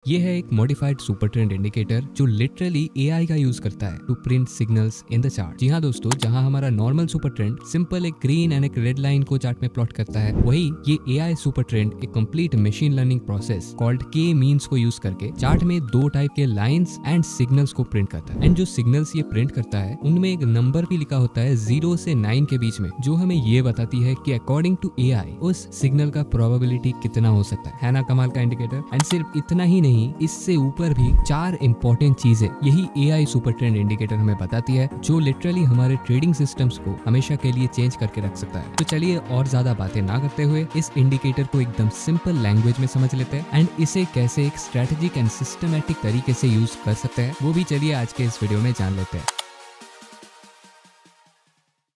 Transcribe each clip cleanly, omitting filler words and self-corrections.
ये है एक मॉडिफाइड सुपर ट्रेंड इंडिकेटर जो लिटरली एआई का यूज करता है to print signals in the chart. जी हाँ दोस्तों, जहां हमारा नॉर्मल सुपर ट्रेंड सिंपल एक ग्रीन एंड एक रेड लाइन को चार्ट में प्लॉट करता है, वही ये एआई सुपर ट्रेंड एक complete machine learning process called K means को यूज करके चार्ट में दो टाइप के लाइंस एंड सिग्नल्स को प्रिंट करता है। एंड जो सिग्नल्स ये प्रिंट करता है उनमें एक नंबर भी लिखा होता है 0 से 9 के बीच में, जो हमें ये बताती है कि अकॉर्डिंग टू एआई उस सिग्नल का प्रोबेबिलिटी कितना हो सकता है ना कमाल का इंडिकेटर। एंड सिर्फ इतना ही नहीं, इससे ऊपर भी 4 इंपॉर्टेंट चीजें यही एआई सुपर ट्रेंड इंडिकेटर हमें बताती है, जो लिटरली हमारे ट्रेडिंग सिस्टम्स को हमेशा के लिए चेंज करके रख सकता है। तो चलिए और ज्यादा बातें ना करते हुए इस इंडिकेटर को एकदम सिंपल लैंग्वेज में समझ लेते हैं एंड इसे कैसे एक स्ट्रेटेजिक एंड सिस्टमैटिक तरीके से यूज कर सकते हैं, वो भी चलिए आज के इस वीडियो में जान लेते हैं।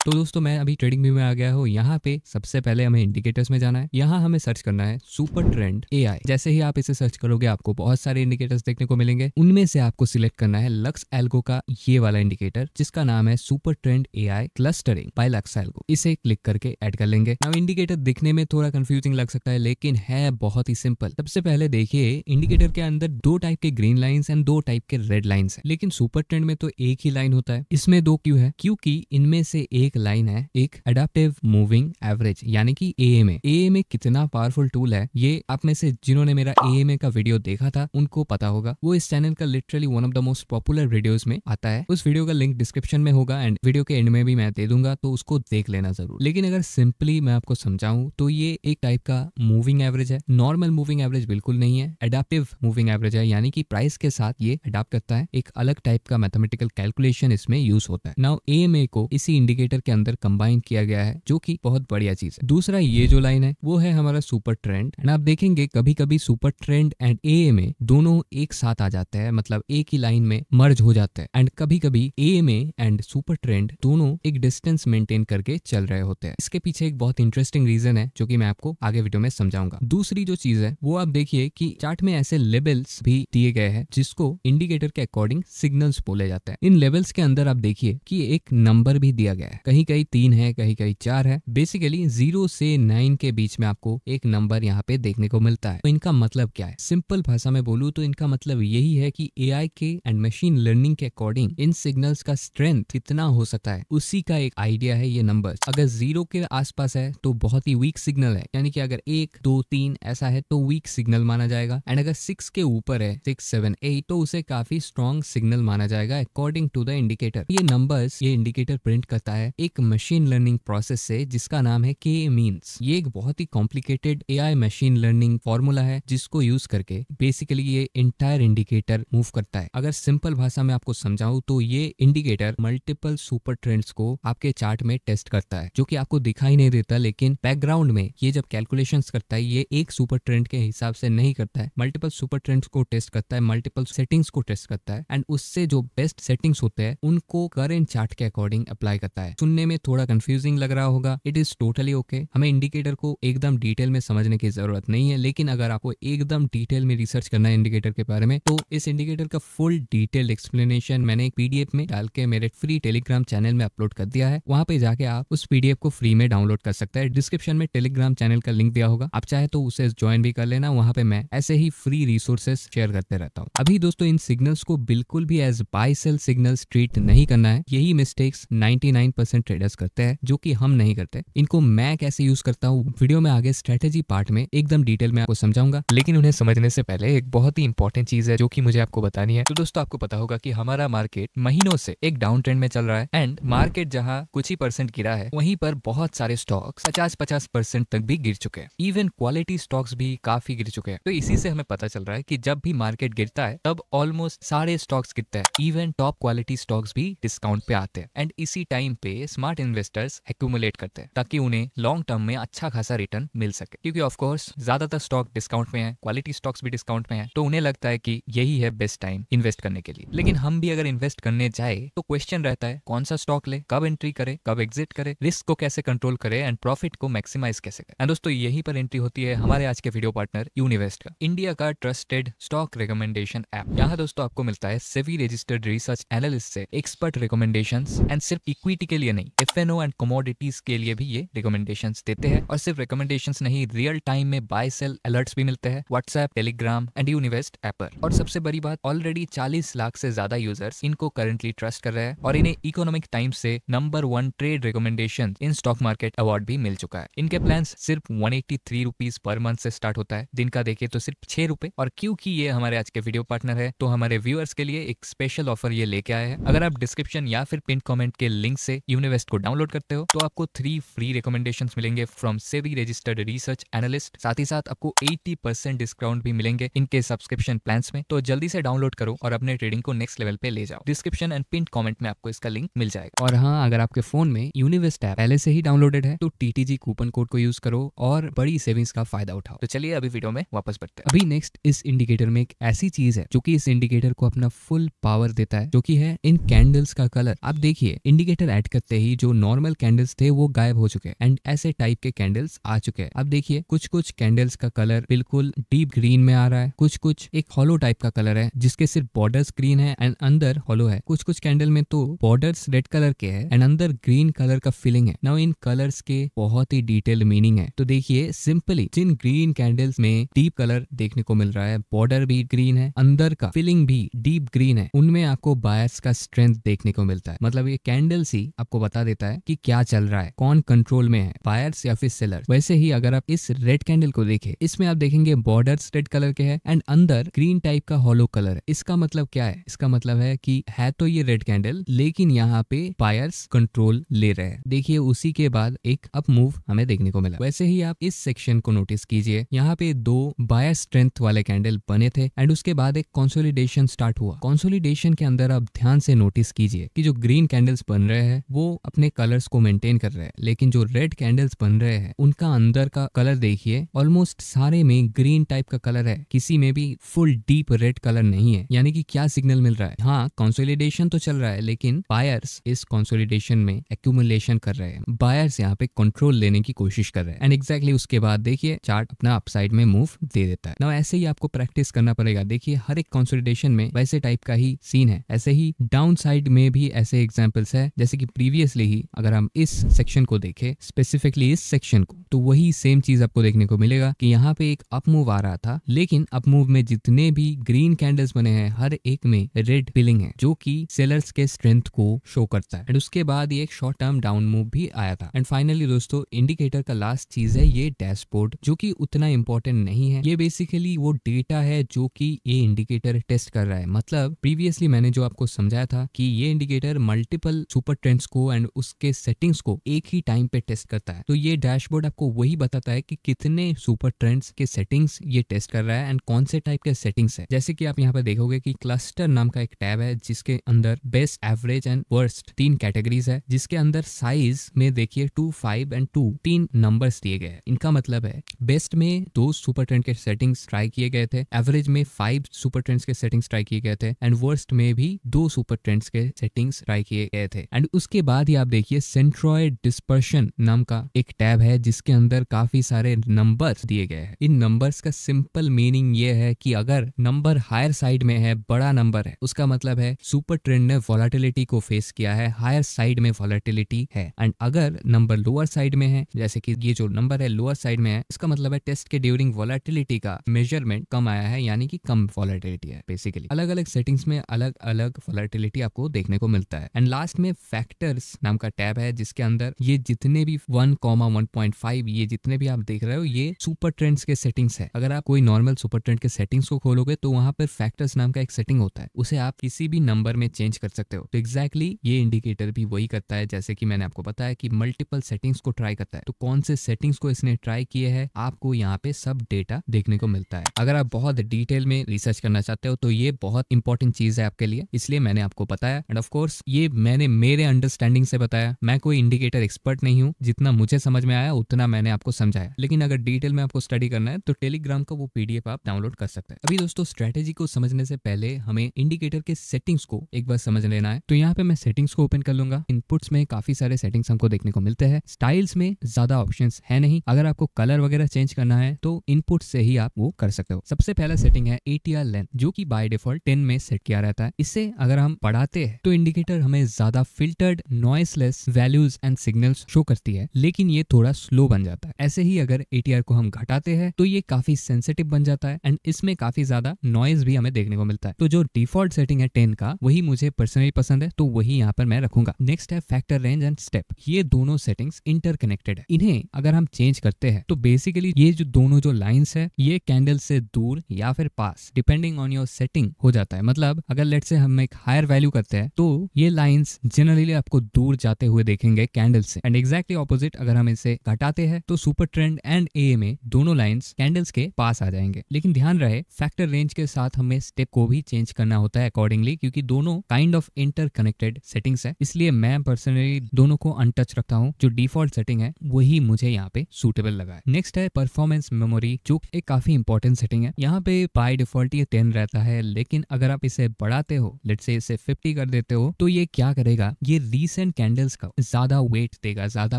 तो दोस्तों, मैं अभी ट्रेडिंग व्यू में आ गया हूँ। यहाँ पे सबसे पहले हमें इंडिकेटर्स में जाना है। यहाँ हमें सर्च करना है सुपर ट्रेंड एआई। जैसे ही आप इसे सर्च करोगे आपको बहुत सारे इंडिकेटर्स देखने को मिलेंगे। उनमें से आपको सिलेक्ट करना है लक्स एल्गो का ये वाला इंडिकेटर, जिसका नाम है super trend AI clustering by LuxAlgo. इसे क्लिक करके ऐड कर लेंगे। नाउ इंडिकेटर दिखने में थोड़ा कंफ्यूजिंग लग सकता है, लेकिन है बहुत ही सिंपल। सबसे पहले देखिए, इंडिकेटर के अंदर 2 टाइप के ग्रीन लाइन्स एंड 2 टाइप के रेड लाइन्स है, लेकिन सुपर ट्रेंड में तो एक ही लाइन होता है। इसमें 2 क्यों है? क्योंकि इनमें से एक लाइन है एक एडाप्टिव मूविंग एवरेज, यानी कि एएमए। एएमए कितना पावरफुल टूल है, ये आप में से जिन्होंने मेरा एएमए का वीडियो देखा था उनको पता होगा। वो इस चैनल का literally one of the most popular videos में आता है। उस वीडियो का लिंक डिस्क्रिप्शन में होगा एंड वीडियो के एंड में भी मैं दे दूंगा, तो उसको देख लेना जरूर। लेकिन अगर सिंपली मैं आपको समझाऊं तो ये एक टाइप का मूविंग एवरेज है। नॉर्मल मूविंग एवरेज बिल्कुल नहीं है, एडाप्टिव मूविंग एवरेज है, यानी कि प्राइस के साथ ये अडाप्ट करता है। एक अलग टाइप का मैथमेटिकल कैलकुलेशन इसमें यूज होता है। नाउ एएमए को इसी इंडिकेटर के अंदर कंबाइन किया गया है, जो कि बहुत बढ़िया चीज है। दूसरा, ये जो लाइन है वो है हमारा सुपर ट्रेंड। एंड आप देखेंगे कभी कभी सुपर ट्रेंड एंड एएमए दोनों एक साथ आ जाते हैं, मतलब एक ही लाइन में मर्ज हो जाते हैं। एंड कभी कभी एएमए एंड सुपर ट्रेंड दोनों एक डिस्टेंस मेंटेन करके चल रहे होते हैं। इसके पीछे एक बहुत इंटरेस्टिंग रीजन है, जो कि मैं आपको आगे वीडियो में समझाऊंगा। दूसरी जो चीज है वो आप देखिए कि चार्ट में ऐसे लेवल्स भी दिए गए हैं, जिसको इंडिकेटर के अकॉर्डिंग सिग्नल्स बोले जाते हैं। इन लेवल्स के अंदर आप देखिए कि एक नंबर भी दिया गया है, कहीं कहीं 3 है, कहीं कहीं 4 है। बेसिकली 0 से 9 के बीच में आपको एक नंबर यहाँ पे देखने को मिलता है। तो इनका मतलब क्या है? सिंपल भाषा में बोलूँ तो इनका मतलब यही है कि एआई के एंड मशीन लर्निंग के अकॉर्डिंग इन सिग्नल्स का स्ट्रेंथ कितना हो सकता है, उसी का एक आइडिया है ये नंबर्स। अगर 0 के आसपास है तो बहुत ही वीक सिग्नल है, यानी कि अगर 1, 2, 3 ऐसा है तो वीक सिग्नल माना जाएगा। एंड अगर 6 के ऊपर है, 6, 7, 8, तो उसे काफी स्ट्रॉन्ग सिग्नल माना जाएगा अकॉर्डिंग टू द इंडिकेटर। ये नंबर्स ये इंडिकेटर प्रिंट करता है एक मशीन लर्निंग प्रोसेस से, जिसका नाम है के मीन्स। ये एक बहुत ही complicated AI machine learning formula है, जिसको यूज करके बेसिकली ये इंटायर इंडिकेटर मूव करता है। अगर सिंपल भाषा में आपको समझाऊं तो ये इंडिकेटर मल्टीपल सुपर ट्रेंड्स को आपके चार्ट में टेस्ट करता है, जो कि आपको दिखाई नहीं देता, लेकिन बैकग्राउंड में ये जब कैलकुलेशंस करता है ये एक सुपर ट्रेंड के हिसाब से नहीं करता है, मल्टीपल सुपर ट्रेंड्स को टेस्ट करता है, मल्टीपल सेटिंग्स को टेस्ट करता है एंड उससे जो बेस्ट सेटिंग्स होते हैं उनको करेंट चार्ट के अकॉर्डिंग अप्लाई करता है। सुनने में थोड़ा कंफ्यूजिंग लग रहा होगा, इट इज टोटली ओके। हमें इंडिकेटर को एकदम डिटेल में समझने की जरूरत नहीं है, लेकिन अगर आपको एकदम डिटेल में रिसर्च करना है इंडिकेटर के बारे में, तो इस इंडिकेटर का फुल डिटेल एक्सप्लेनेशन मैंने एक पीडीएफ में डाल के मेरे फ्री टेलीग्राम चैनल में अपलोड कर दिया है। वहां पे जाके आप उस पीडीएफ को फ्री में डाउनलोड कर सकते हैं। डिस्क्रिप्शन में टेलीग्राम चैनल का लिंक दिया होगा, आप चाहे तो उसे ज्वाइन भी कर लेना। वहां पे मैं ऐसे ही फ्री रिसोर्सेस शेयर करते रहता हूँ। अभी दोस्तों, इन सिग्नल्स को बिल्कुल भी as buy sell signals treat नहीं करना है। यही मिस्टेक्स 99% ट्रेडर्स करते हैं, जो कि हम नहीं करते। इनको मैं कैसे यूज करता हूँ वीडियो में आगे स्ट्रेटेजी पार्ट में एकदम डिटेल में आपको समझाऊंगा, लेकिन उन्हें समझने से पहले एक बहुत ही इंपॉर्टेंट चीज है जो कि मुझे आपको बतानी है। तो दोस्तों, आपको पता होगा कि हमारा मार्केट महीनों से एक डाउन ट्रेंड में चल रहा है एंड मार्केट जहां कुछ ही % गिरा है, वहीं पर बहुत सारे स्टॉक्स 50-50% तक भी गिर चुके हैं। इवन क्वालिटी स्टॉक्स भी काफी गिर चुके हैं। तो इसी से हमें पता चल रहा है कि जब भी मार्केट गिरता है तब ऑलमोस्ट सारे स्टॉक्स गिरते हैं। इवन टॉप क्वालिटी स्टॉक्स भी डिस्काउंट पे आते हैं एंड इसी टाइम पे स्मार्ट इन्वेस्टर्स एक्यूमुलेट करते हैं, ताकि उन्हें लॉन्ग टर्म में अच्छा खासा रिटर्न मिल सके। क्योंकि ऑफ कोर्स ज्यादातर स्टॉक डिस्काउंट में है, क्वालिटी स्टॉक्स भी डिस्काउंट में है, तो उन्हें लगता है कि यही है बेस्ट टाइम इन्वेस्ट करने के लिए। लेकिन हम भी अगर इन्वेस्ट करने जाए तो क्वेश्चन रहता है कौन सा स्टॉक ले, कब एंट्री करे, कब एग्जिट करे, रिस्क को कैसे कंट्रोल करे एंड प्रॉफिट को मैक्सिमाइज कैसे करे। एंड दोस्तों, यही पर एंट्री होती है हमारे आज के वीडियो पार्टनर यूनिवेस्ट का, इंडिया का ट्रस्टेड स्टॉक रिकमेंडेशन ऐप। यहाँ दोस्तों आपको मिलता है सेबी रजिस्टर्ड रिसर्च एनालिस्ट से एक्सपर्ट रिकमेंडेशंस एंड सिर्फ इक्विटी के लिए नहीं, FNO एंड कमोडिटीज के लिए भी ये रिकमेंडेशंस देते हैं। और सिर्फ रिकमेंडेशंस नहीं, रियल टाइम में बाय सेल अलर्ट्स भी मिलते हैं व्हाट्सएप, टेलीग्राम एंड यूनिवेस्ट ऐप पर। और सबसे बड़ी बात, ऑलरेडी 40 लाख से ज्यादा यूजर्स इनको करंटली ट्रस्ट कर रहे हैं और इन्हें इकोनॉमिक टाइम्स से number 1 trade recommendation in stock market award भी मिल चुका है। इनके प्लान सिर्फ 183 रुपीज पर मंथ से स्टार्ट होता है, दिन का देखे तो सिर्फ 6 रुपए। और क्योंकि ये हमारे आज के वीडियो पार्टनर है तो हमारे व्यूअर्स के लिए एक स्पेशल ऑफर ये लेके आए हैं। अगर आप डिस्क्रिप्शन या फिर पिन कमेंट के लिंक से यूनिवेस्ट को डाउनलोड करते हो तो आपको 3 फ्री रिकमेंडेशंस मिलेंगे from SEBI registered research analyst. साथ ही साथ आपको 80% डिस्काउंट भी मिलेंगे इनके सब्सक्रिप्शन प्लान्स में। तो जल्दी से डाउनलोड करो और अपने ट्रेडिंग को नेक्स्ट लेवल पे ले जाओ। डिस्क्रिप्शन एंड पिन कमेंट में आपको इसका लिंक मिल जाएगा। और हाँ, अगर आपके फोन में यूनिवेस्ट ऐप पहले से ही डाउनलोडेड है तो TTG कूपन कोड को यूज करो और बड़ी सेविंग्स का फायदा उठाओ। तो चलिए अभी वीडियो में वापस बढ़ते हैं। अभी नेक्स्ट इस इंडिकेटर में एक ऐसी चीज है जो कि इस इंडिकेटर को अपना फुल पावर देता है, जो कि है इन कैंडल्स का कलर। आप देखिए, इंडिकेटर ऐड करते ही जो नॉर्मल कैंडल्स थे वो गायब हो चुके हैं एंड ऐसे टाइप के कैंडल्स आ चुके हैं। अब देखिए, कुछ कुछ कैंडल्स का कलर बिल्कुल डीप ग्रीन में आ रहा है, कुछ कुछ एक हॉलो टाइप का कलर है जिसके सिर्फ बॉर्डर्स ग्रीन है एंड अंदर हॉलो है। कुछ कुछ कैंडल में तो बॉर्डर्स रेड कलर के है एंड अंदर ग्रीन कलर का फिलिंग है। नाउ इन कलर्स के बहुत ही डिटेल मीनिंग है। तो देखिए, सिंपली जिन ग्रीन कैंडल्स में डीप कलर देखने को मिल रहा है, बॉर्डर भी ग्रीन है, अंदर का फिलिंग भी डीप ग्रीन है, उनमें आपको बायर्स का स्ट्रेंथ देखने को मिलता है। मतलब ये कैंडल्स ही आपको बता देता है कि क्या चल रहा है, कौन कंट्रोल में है, बायर्स या फिर सेलर। वैसे ही अगर आप इस रेड कैंडल को देखें, इसमें आप देखेंगे बॉर्डर्स रेड कलर के हैं एंड अंदर ग्रीन टाइप का हॉलो कलर है। इसका मतलब क्या है? इसका मतलब है कि है तो ये रेड कैंडल, लेकिन यहाँ पे बायर्स कंट्रोल ले रहे हैं। देखिए, उसी के बाद एक अप मूव हमें देखने को मिला। वैसे ही आप इस सेक्शन को नोटिस कीजिए, यहाँ पे 2 बायर स्ट्रेंथ वाले कैंडल बने थे एंड उसके बाद एक कंसोलिडेशन स्टार्ट हुआ। कंसोलिडेशन के अंदर आप ध्यान से नोटिस कीजिए कि जो ग्रीन कैंडल्स बन रहे हैं वो अपने कलर्स को मेंटेन कर रहे हैं, लेकिन जो रेड कैंडल्स बन रहे हैं उनका अंदर का कलर देखिए, ऑलमोस्ट सारे में ग्रीन टाइप का कलर है, किसी में भी फुल डीप रेड कलर नहीं है। यानी कि क्या सिग्नल मिल रहा है? हाँ, कंसोलिडेशन तो चल रहा है, लेकिन बायर्स इस कंसोलिडेशन में एक्यूमुलेशन कर रहे हैं। बायर्स यहाँ पे कंट्रोल लेने की कोशिश कर रहे हैं एंड एग्जैक्टली उसके बाद देखिए चार्ट अपना अपसाइड में मूव दे देता है। ना ऐसे ही आपको प्रैक्टिस करना पड़ेगा। देखिए, हर एक कंसोलिडेशन में वैसे टाइप का ही सीन है। ऐसे ही डाउन साइड में भी ऐसे एग्जांपल्स है, जैसे कि प्रीवियसली ही अगर हम इस सेक्शन को देखें, स्पेसिफिकली इस सेक्शन को, तो वही सेम चीज आपको देखने को मिलेगा कि यहाँ पे एक अप मूव आ रहा था, लेकिन अप मूव में जितने भी ग्रीन कैंडल्स बने हैं हर एक में रेड फिलिंग है, जो कि सेलर्स के स्ट्रेंथ को शो करता है। एंड उसके बाद ये एक शॉर्ट टर्म डाउन मूव भी आया था। एंड फाइनली दोस्तों, इंडिकेटर का लास्ट चीज है ये डैशबोर्ड, जो कि उतना इंपॉर्टेंट नहीं है। ये बेसिकली वो डेटा है जो कि ये इंडिकेटर टेस्ट कर रहा है। मतलब प्रीवियसली मैंने जो आपको समझाया था कि ये इंडिकेटर मल्टीपल सुपर ट्रेंड्स को एंड उसके सेटिंग्स को एक ही टाइम पे टेस्ट करता है। तो ये डैशबोर्ड आपको वही बताता है कि कितने सुपर ट्रेंड्स के सेटिंग्स ये टेस्ट कर रहा है एंड कौन से टाइप के सेटिंग्स है। जैसे कि आप यहाँ पे देखोगे कि क्लस्टर नाम का एक टैब है जिसके अंदर best, average and worst 3 categories है, जिसके अंदर साइज में देखिए 2, 5 एंड 2 3 नंबर्स दिए गए हैं। इनका मतलब है बेस्ट में 2 सुपर ट्रेंड के सेटिंग्स ट्राई किए गए थे, एवरेज में 5 सुपर ट्रेंड्स के सेटिंग्स ट्राई किए गए थे एंड वर्स्ट में भी 2 सुपर ट्रेंड्स के सेटिंग्स ट्राई किए गए थे। एंड उसके बाद ही आप देखिए सेंट्रॉइड डिस्पर्शन नाम का एक टैब है जिसके अंदर काफी सारे नंबर्स दिए गए हैं। इन नंबर्स का सिंपल मीनिंग ये है कि अगर नंबर हायर साइड में है, बड़ा नंबर है, उसका मतलब है सुपर ट्रेंड ने वॉलेटिलिटी को फेस किया है, हायर साइड में वॉलेटिलिटी है। एंड अगर नंबर लोअर साइड में है, जैसे कि ये जो नंबर है लोअर साइड में है, इसका मतलब है टेस्ट के ड्यूरिंग वॉलेटिलिटी का मेजरमेंट कम आया है, यानी कि कम वॉलेटिलिटी है। बेसिकली अलग अलग सेटिंग्स में अलग अलग वॉलेटिलिटी आपको देखने को मिलता है। एंड लास्ट में फैक्टर्स नाम का टैब है जिसके अंदर ये जितने भी 1,1.5 ये जितने भी आप देख रहे हो ये सुपर ट्रेंड्स के सेटिंग्स है। अगर आप कोई नॉर्मल सुपर ट्रेंड के सेटिंग्स को खोलोगे तो वहां पर फैक्टर्स नाम का एक सेटिंग होता है, उसे आप किसी भी नंबर में चेंज कर सकते हो। तो एग्जैक्टली ये इंडिकेटर भी वही करता है, जैसे कि मैंने आपको बताया कि मल्टीपल सेटिंग्स को ट्राई करता है। तो कौन से सेटिंग्स को इसने ट्राई किए हैं आपको यहाँ पे सब डेटा देखने को मिलता है। अगर आप बहुत डिटेल में रिसर्च करना चाहते हो तो ये बहुत इंपॉर्टेंट चीज है आपके लिए, इसलिए मैंने आपको बताया। एंड ऑफ कोर्स ये मैंने मेरे अंडरस्टैंडिंग से बताया, मैं कोई इंडिकेटर एक्सपर्ट नहीं हूँ, जितना मुझे समझ में आया उतना मैंने आपको समझाया। लेकिन अगर डिटेल में आपको स्टडी करना है तो टेलीग्राम का वो PDF आप डाउनलोड कर सकते हैं। अभी दोस्तों, स्ट्रेटेजी को समझने से पहले हमें इंडिकेटर के सेटिंग्स को एक बार समझ लेना है। तो यहाँ पे मैं सेटिंग्स को ओपन कर लूंगा। इनपुट्स में काफी सारे सेटिंग्स हमको देखने को मिलते हैं, स्टाइल्स में ज्यादा ऑप्शंस है नहीं। अगर आपको कलर वगैरह चेंज करना है तो इनपुट से ही आप वो कर सकते हो। सबसे पहला सेटिंग है ATR लेंथ, जो कि बाय डिफॉल्ट 10 में सेट किया रहता है। इससे अगर हम बढ़ाते हैं तो इंडिकेटर हमें ज्यादा filtered noiseless values and signals show करती है, लेकिन ये थोड़ा स्लो बन जाता है। ऐसे ही अगर ATR को हम घटाते हैं तो ये काफी सेंसिटिव बन जाता है एंड इसमें काफी ज्यादा नॉइज भी हमें देखने को मिलता है। तो जो डिफॉल्ट सेटिंग है 10 का, वही मुझे पर्सनली पसंद है, तो वही यहाँ पर मैं रखूंगा। नेक्स्ट है फैक्टर रेंज एंड स्टेप। ये दोनों सेटिंग्स इंटरकनेक्टेड है। इन्हें अगर हम चेंज करते हैं तो बेसिकली ये जो दोनों जो लाइंस है ये कैंडल से दूर या फिर पास डिपेंडिंग ऑन योर सेटिंग हो जाता है। मतलब अगर लेट्स से हम एक हायर वैल्यू करते हैं तो ये लाइंस जनरली आपको दूर जाते हुए देखेंगे कैंडल से, एंड एग्जैक्टली ऑपोजिट अगर हम इसे घटाते हैं तो सुपर ट्रेंड एंड AMA दोनों लाइंस कैंडल्स के पास आ जाएंगे। लेकिन ध्यान रहे फैक्टर रेंज के साथ हमें स्टेप को भी चेंज करना होता है अकॉर्डिंगली, क्योंकि दोनों काइंड ऑफ इंटरकनेक्टेड सेटिंग्स है। इसलिए मैं पर्सनली दोनों को अनटच रखता हूँ। जो डिफॉल्ट सेटिंग है वही मुझे यहाँ पे सूटेबल लगा है। नेक्स्ट है परफॉर्मेंस मेमोरी, जो एक काफी इंपॉर्टेंट सेटिंग है। यहाँ पे बाय डिफॉल्ट ये 10 रहता है, लेकिन अगर आप इसे बढ़ाते हो, लेट्स से इसे 50 कर देते हो, तो ये क्या करेगा, ये रीसेंट कैंडल्स का ज्यादा वेट देगा, ज्यादा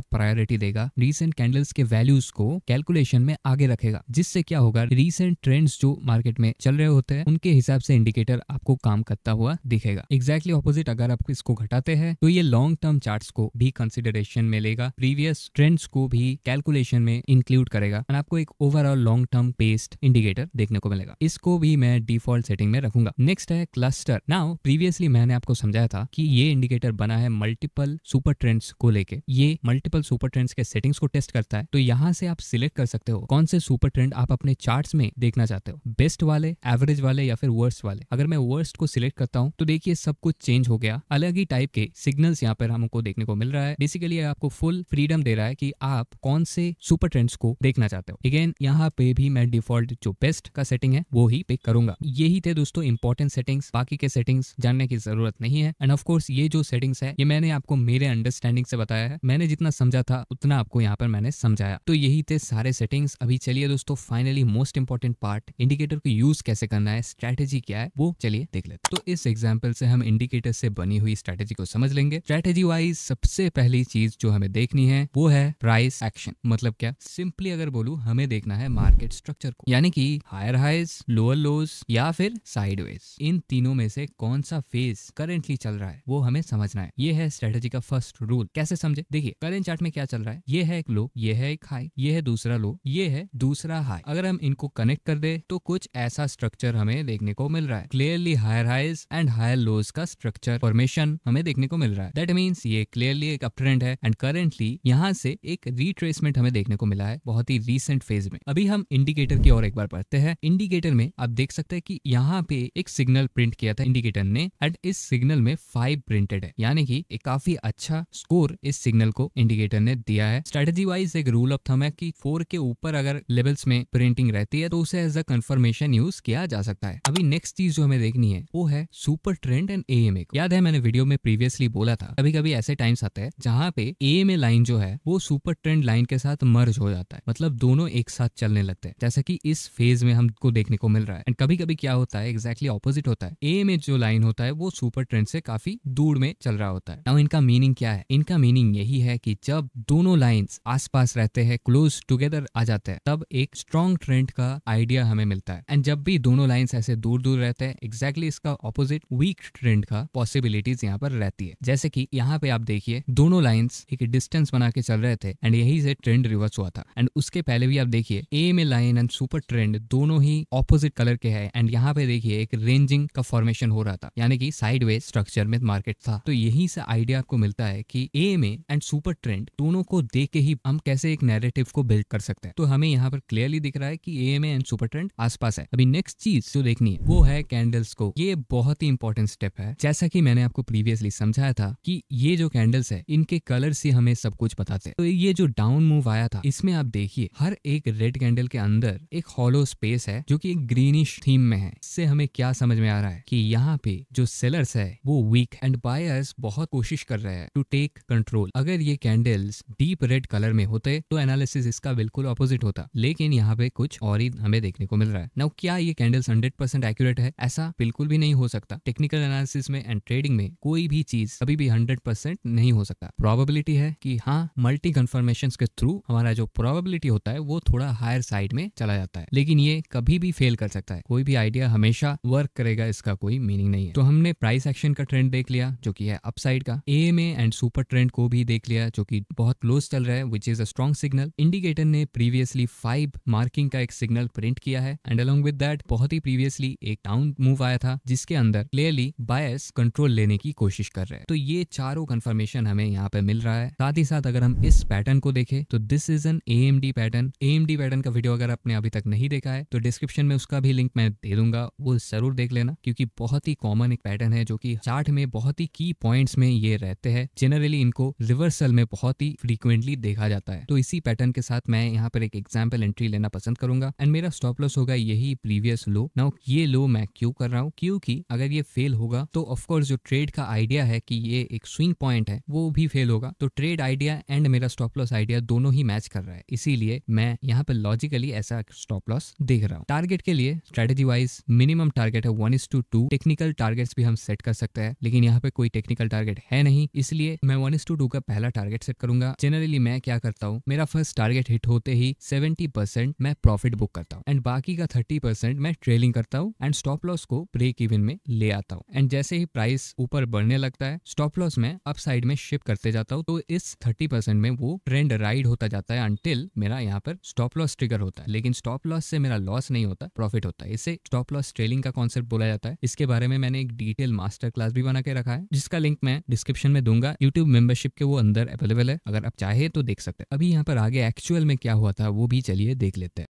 प्रायोरिटी देगा, रीसेंट कैंडल्स के वैल्यूज को कैलकुलेशन में आगे रखेगा। जिससे क्या होगा, रीसेंट ट्रेंड्स जो मार्केट में चल रहे होते हैं उनके हिसाब से इंडिकेटर आपको काम करता हुआ दिखेगा। एग्जैक्टली ऑपोजिट अगर आप इसको घटाते हैं तो ये लॉन्ग टर्म चार्ट्स को भी कंसिडरेशन में लेगा, प्रीवियस ट्रेंड्स को भी कैलकुलेशन में इंक्लूड करेगा और आपको एक overall long term based indicator देखने को मिलेगा। इसको भी मैं डिफॉल्ट सेटिंग में रखूंगा। नेक्स्ट है क्लस्टर। नाउ प्रीवियसली मैंने आपको समझाया था कि ये इंडिकेटर बना है मल्टीपल सुपर ट्रेंड्स को लेके। ये मल्टीपल सुपर ट्रेंड्स के सेटिंग्स को टेस्ट करता है। तो यहाँ से आप सिलेक्ट कर सकते हो कौन से सुपर ट्रेंड आप अपने चार्ट्स में देखना चाहते हो, बेस्ट वाले, एवरेज वाले या फिर वर्स्ट वाले। अगर मैं वर्स्ट को सिलेक्ट करता हूँ तो देखिए सब कुछ चेंज हो गया, अलग ही टाइप के सिग्नल्स यहाँ पर हमको देखने को मिल रहा है। बेसिकली आपको फुल फ्रीडम दे रहा है कि आप कौन से सुपर ट्रेंड्स को देखना चाहते हो। अगेन यहाँ पे भी मैं डिफॉल्ट जो बेस्ट का सेटिंग है वो ही पिक करूंगा। यही थे दोस्तों इंपॉर्टेंट सेटिंग्स, बाकी के सेटिंग्स जानने की जरूरत नहीं है। एंड ऑफ कोर्स ये जो सेटिंग्स है ये मैंने आपको मेरे अंडरस्टैंडिंग से बताया है, मैंने जितना समझा था उतना आपको यहाँ पर मैंने समझाया। तो यही थे सारे सेटिंग्स। अभी चलिए दोस्तों finally most important part, indicator को यूज कैसे करना है, स्ट्रैटेजी क्या है, वो चलिए देख लेते। तो इस एग्जाम्पल से हम इंडिकेटर से बनी हुई स्ट्रैटेजी को समझ लेंगे। स्ट्रैटेजी वाइज सबसे पहली चीज जो हमें देखनी है वो है प्राइस एक्शन। मतलब क्या, सिंपली अगर बोलूं हमें देखना है मार्केट स्ट्रक्चर को, यानी कि हायर हाइज, लोअर लोज या फिर साइडवेज। इन तीनों में से कौन सा फेज करेंटली चल रहा है वो हमें समझना है। ये है स्ट्रेटेजी का फर्स्ट रूल। कैसे समझे, देखिए करंट चार्ट में क्या चल रहा है, ये है एक लो, ये है एक हाई, ये है दूसरा लो, ये है दूसरा हाई। अगर हम इनको कनेक्ट कर दे तो कुछ ऐसा स्ट्रक्चर हमें देखने को मिल रहा है। Clearly higher highs and higher lows का स्ट्रक्चर फॉर्मेशन हमें देखने को मिल रहा है। दैट मींस ये क्लियरली एक अप ट्रेंड है एंड करेंटली यहाँ से एक रिट्रेसमेंट हमें देखने को मिला है बहुत ही रीसेंट फेज में। अभी हम इंडिकेटर की ओर एक बार पढ़ते हैं। इंडिकेटर में आप देख सकते हैं कि यहाँ पे एक सिग्नल प्रिंट किया था इंडिकेटर ने एंड इस सिग्नल में 5 प्रिंटेड है, यानी कि एक काफी अच्छा स्कोर इस सिग्नल को इंडिकेटर ने दिया है। स्ट्रेटेजी वाइज एक रूल ऑफ थंब है कि 4 के ऊपर अगर लेवल्स में प्रिंटिंग रहती है तो उसे एज अ कंफर्मेशन यूज किया जा सकता है। अभी नेक्स्ट चीज जो हमें देखनी है वो है सुपर ट्रेंड एंड AMA। याद है मैंने वीडियो में प्रीवियसली बोला था कभी कभी ऐसे टाइम्स आते हैं जहाँ पे AMA लाइन जो है वो सुपर ट्रेंड लाइन के साथ मर्ज हो जाता है, मतलब दोनों एक साथ चलने लगते हैं, जैसा कि इस फेज में हमको देखने को मिल रहा है। एंड कभी कभी क्या होता है, एग्जैक्टली ऑपोजिट होता है। AMA जो लाइन होता है वो सुपर ट्रेंड से काफी दूर में चल रहा होता है। नाउ इनका मीनिंग क्या है, इनका मीनिंग यही है कि जब दोनों लाइंस आसपास रहते हैं, क्लोज टुगेदर आ जाते हैं, तब एक स्ट्रॉन्ग ट्रेंड का आइडिया हमें मिलता है। एंड जब भी दोनों लाइंस ऐसे दूर दूर रहते हैं, एग्जैक्टली इसका ऑपोजिट वीक ट्रेंड का पॉसिबिलिटीज यहाँ पर रहती है। जैसे कि यहाँ पे आप देखिए दोनों लाइंस एक डिस्टेंस बना के चल रहे थे एंड यही से ट्रेंड रिवर्स हुआ था। एंड उसके पहले भी आप देखिए AMA line and super trend दोनों ही ऑपोजिट कलर के हैं एंड यहाँ पे देखिए एक रेंजिंग का फॉर्मेशन हो रहा था, यानी कि साइडवेज स्ट्रक्चर में मार्केट था। तो यही से आइडिया आपको मिलता है कि AMA एंड सुपर ट्रेंड दोनों को देख के ही हम कैसे एक नैरेटिव को बिल्ड कर सकते हैं। तो हमें यहाँ पर क्लियरली दिख रहा है कि AMA एंड सुपर ट्रेंड आसपास है। अभी नेक्स्ट चीज जो देखनी है वो है कैंडल्स को। ये बहुत ही इंपॉर्टेंट स्टेप है। जैसा कि मैंने आपको प्रीवियसली समझाया था कि ये जो कैंडल्स है इनके कलर्स ही हमें सब कुछ बताते हैं। तो ये जो डाउन मूव आया था इसमें आप देखिए हर एक रेड कैंडल के अंदर एक हॉलो स्पेस है जो कि एक ग्रीनिश थीम में है। इससे हमें क्या समझ में आ रहा है कि यहाँ पे जो सेलर्स है वो वीक एंड बायर्स बहुत कोशिश कर रहे हैं टू टेक कंट्रोल। अगर ये कैंडल्स डीप रेड कलर में होते तो एनालिसिस इसका बिल्कुल ऑपोजिट होता, लेकिन यहाँ पे कुछ और ही हमें देखने को मिल रहा है। नाउ क्या ये कैंडल्स 100% एक्यूरेट है? ऐसा बिल्कुल भी नहीं हो सकता। टेक्निकल एनालिसिस में एंड ट्रेडिंग में कोई भी चीज कभी भी 100% नहीं हो सकता। प्रोबेबिलिटी है कि हाँ, मल्टी कंफर्मेशंस के थ्रू हमारा जो प्रोबेबिलिटी होता है वो थोड़ा हायर साइड में चला जाता है, लेकिन ये कभी भी फेल कर सकता है। कोई भी आइडिया हमेशा वर्क करेगा इसका कोई मीनिंग नहीं है। तो हमने प्राइस एक्शन का ट्रेंड देख लिया जो कि है अपसाइड का। AMA एंड सुपर ट्रेंड को भी देख लिया जो कि बहुत क्लोज चल रहा है, which is a strong signal. Indicator ने प्रीवियसली 5 मार्किंग का एक सिग्नल प्रिंट किया है एंड अलोंग विद दैट बहुत ही प्रीवियसली एक डाउन मूव आया था जिसके अंदर क्लियरली बायर्स कंट्रोल लेने की कोशिश कर रहे हैं। तो ये चारों कंफर्मेशन हमें यहाँ पे मिल रहा है। साथ ही साथ अगर हम इस पैटर्न को देखें तो this is an AMD pattern. AMD pattern का वीडियो अगर आपने अभी तक नहीं देखा है तो डिस्क्रिप्शन में उसका भी लिंक मैं दे दूंगा, वो जरूर देख लेना, क्योंकि बहुत ही कॉमन एक पैटर्न है जो कि चार्ट में बहुत ही की पॉइंट्स में ये रहते हैं। जनरली इनको रिवर्सल में बहुत ही फ्रीक्वेंटली देखा जाता है। तो इसी पैटर्न के साथ मैं यहाँ पर एक एग्जाम्पल एंट्री लेना पसंद करूंगा एंड मेरा स्टॉप लॉस होगा यही प्रीवियस लो। नाउ ये लो मैं क्यों कर रहा हूँ, क्योंकि अगर ये फेल होगा तो ऑफकोर्स जो ट्रेड का आइडिया है कि ये एक स्विंग पॉइंट है वो भी फेल होगा। तो ट्रेड आइडिया एंड मेरा स्टॉप लॉस आइडिया दोनों ही मैच कर रहा है, इसीलिए मैं यहाँ पे लॉजिकली ऐसा स्टॉप लॉस देख रहा हूँ। टारगेट के लिए स्ट्रेटेजी वाइज मिनिमम टारगेट है 1:2। टेक्निकल टारगेट्स भी हम सेट कर सकते हैं, लेकिन यहाँ पे कोई टेक्निकल टारगेट है नहीं, इसलिए मैं 1:2 का पहला टारगेट सेट करूंगा। जनरली मैं क्या करता हूँ, मेरा फर्स्ट टारगेट हिट होते ही 70% मैं प्रॉफिट बुक करता हूँ एंड बाकी का 30% मैं ट्रेलिंग करता हूँ एंड स्टॉप लॉस को ब्रेक इवन में ले आता हूँ। एंड जैसे ही प्राइस ऊपर बढ़ने लगता है स्टॉप लॉस में अप साइड में शिफ्ट करते जाता हूँ, तो इस 30% में वो ट्रेंड राइड होता जाता है अंटिल मेरा यहाँ पर स्टॉप लॉस ट्रिगर होता है। लेकिन स्टॉप लॉस से मेरा लॉस नहीं होता, प्रॉफिट होता है। इसे स्टॉप लॉस ट्रेलिंग का कॉन्सेप्ट बोला जाता है। इसके बारे में मैंने एक डिटेल मास्टर क्लास भी बना के रखा है जिसका लिंक मैं डिस्क्रिप्शन में दूंगा। यूट्यूब मेंबरशिप के वो अंदर अवेलेबल है, अगर आप चाहे तो देख सकते हैं। अभी यहाँ पर आगे एक्चुअल में क्या हुआ था वो भी चलिए देख लेते हैं।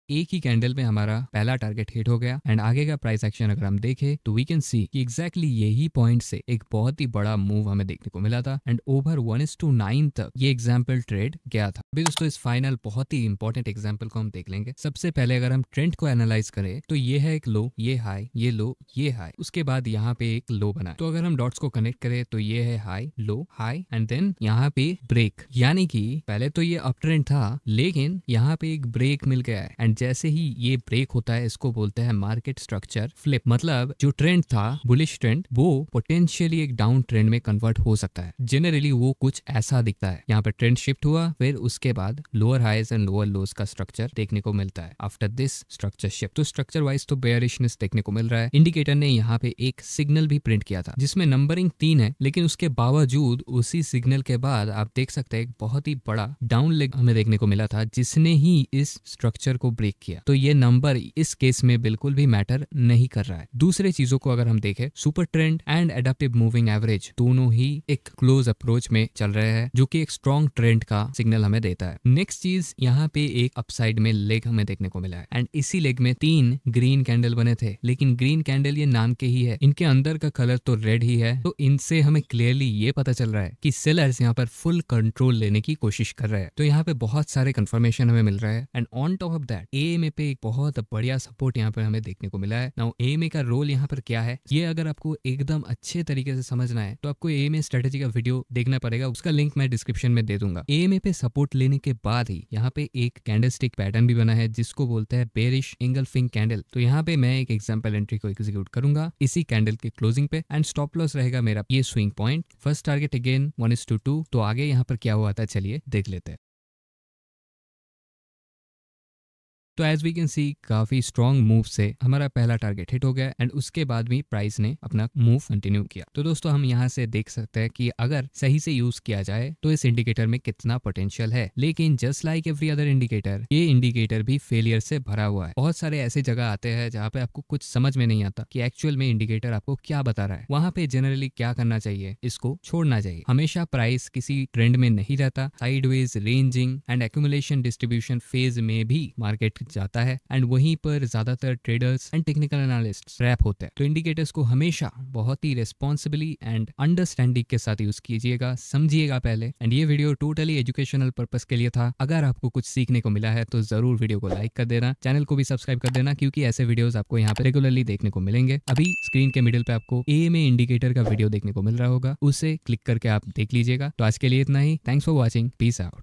एक ही कैंडल में हमारा पहला टारगेट हिट हो गया एंड आगे का प्राइस एक्शन अगर हम देखें तो वी कैन सी कि एग्जैक्टली यही पॉइंट से एक बहुत ही बड़ा मूव हमें देखने को मिला था एंड ओवर 1:9 तक ये एग्जाम्पल ट्रेड गया था। अभी दोस्तों इस फाइनल बहुत ही इंपॉर्टेंट एग्जाम्पल को हम देख लेंगे। सबसे पहले अगर हम ट्रेंड को एनालाइज करें तो ये है एक लो, ये हाई, ये लो, ये हाई, उसके बाद यहाँ पे एक लो बना है। तो अगर हम डॉट्स को कनेक्ट करें तो ये है high, low, high and then यहाँ पे ब्रेक, यानी कि पहले तो ये अप ट्रेंड था लेकिन यहाँ पे एक ब्रेक मिल गया है एंड जैसे ही ये ब्रेक होता है इसको बोलते हैं मार्केट स्ट्रक्चर फ्लिप। मतलब जो ट्रेंड था बुलिश ट्रेंड वो पोटेंशियली एक डाउन ट्रेंड में कन्वर्ट हो सकता है। जनरली वो कुछ ऐसा दिखता है। यहाँ पे ट्रेंड शिफ्ट हुआ, फिर उसके बाद lower highs and lower lows का स्ट्रक्चर देखने को मिलता है आफ्टर दिस स्ट्रक्चर शिफ्ट। तो स्ट्रक्चर वाइज तो बेयरिशनेस देखने को मिल रहा है। इंडिकेटर ने यहाँ पे एक सिग्नल भी प्रिंट किया था जिसमें नंबरिंग 3 है, लेकिन उसके बावजूद उसी सिग्नल के बाद आप देख सकते हैं एक बहुत ही बड़ा डाउन लेग हमें देखने को मिला था जिसने ही इस स्ट्रक्चर को ब्रेक किया। तो ये नंबर इस केस में बिल्कुल भी मैटर नहीं कर रहा है। दूसरे चीजों को अगर हम देखें, super trend and adaptive moving average दोनों ही एक क्लोज अप्रोच में चल रहे हैं जो कि एक स्ट्रॉन्ग ट्रेंड का सिग्नल हमें देता है। नेक्स्ट चीज, यहाँ पे एक अपसाइड में लेग हमें देखने को मिला है एंड इसी लेग में 3 ग्रीन कैंडल बने थे, लेकिन ग्रीन कैंडल ये नाम के ही है, इनके अंदर का कलर तो रेड ही है। तो इनसे हमें क्लियरली ये पता चल रहा है कि सेलर्स यहाँ पर फुल कंट्रोल लेने की कोशिश कर रहे हैं। तो यहाँ पे बहुत सारे कंफर्मेशन हमें मिल रहा है and on top of that AMA पे एक बहुत बढ़िया सपोर्ट यहाँ पर हमें देखने को मिला है। नाउ एएमए का रोल यहाँ पर क्या है, ये अगर आपको एकदम अच्छे तरीके से समझना है तो आपको एएमए स्ट्रेटेजी का वीडियो देखना पड़ेगा, उसका लिंक मैं डिस्क्रिप्शन में दे दूंगा। एएमए पे सपोर्ट लेने के बाद ही यहाँ पे एक कैंडलस्टिक पैटर्न भी बना है जिसको बोलते हैं बेरिश इंगल्फिंग कैंडल। तो यहाँ पे मैं एक एग्जांपल एंट्री को एग्जीक्यूट करूंगा इसी कैंडल के क्लोजिंग पे एंड स्टॉप लॉस रहेगा मेरा ये swing point. First target again 1:2। तो आगे यहाँ पर क्या हुआ था चलिए देख लेते हैं। तो एज वी कैन सी काफी स्ट्रॉन्ग मूव से हमारा पहला टारगेट हिट हो गया एंड उसके बाद भी प्राइस ने अपना मूव कंटिन्यू किया। तो दोस्तों हम यहाँ से देख सकते हैं कि अगर सही से यूज किया जाए तो इस इंडिकेटर में कितना पोटेंशियल है। लेकिन just like every other indicator, ये इंडिकेटर भी फेलियर से भरा हुआ है। बहुत सारे ऐसे जगह आते हैं जहाँ पे आपको कुछ समझ में नहीं आता कि एक्चुअल में इंडिकेटर आपको क्या बता रहा है। वहाँ पे जनरली क्या करना चाहिए, इसको छोड़ना चाहिए। हमेशा प्राइस किसी ट्रेंड में नहीं रहता, sideways ranging and accumulation distribution phase में भी मार्केट जाता है एंड वहीं पर ज्यादातर traders and technical analyst trap होते हैं। तो इंडिकेटर्स को हमेशा बहुत ही रेस्पॉन्सिबली एंड अंडरस्टैंडिंग के साथ यूज कीजिएगा, समझिएगा पहले। एंड ये वीडियो टोटली एजुकेशनल पर्पस के लिए था। अगर आपको कुछ सीखने को मिला है तो जरूर वीडियो को लाइक कर देना, चैनल को भी सब्सक्राइब कर देना, क्योंकि ऐसे वीडियोस आपको यहाँ पे रेगुलरली देखने को मिलेंगे। अभी स्क्रीन के मिडिल पे आपको एएमए इंडिकेटर का वीडियो देखने को मिल रहा होगा, उसे क्लिक करके आप देख लीजिएगा। तो आज के लिए इतना ही। Thanks for watching, peace out.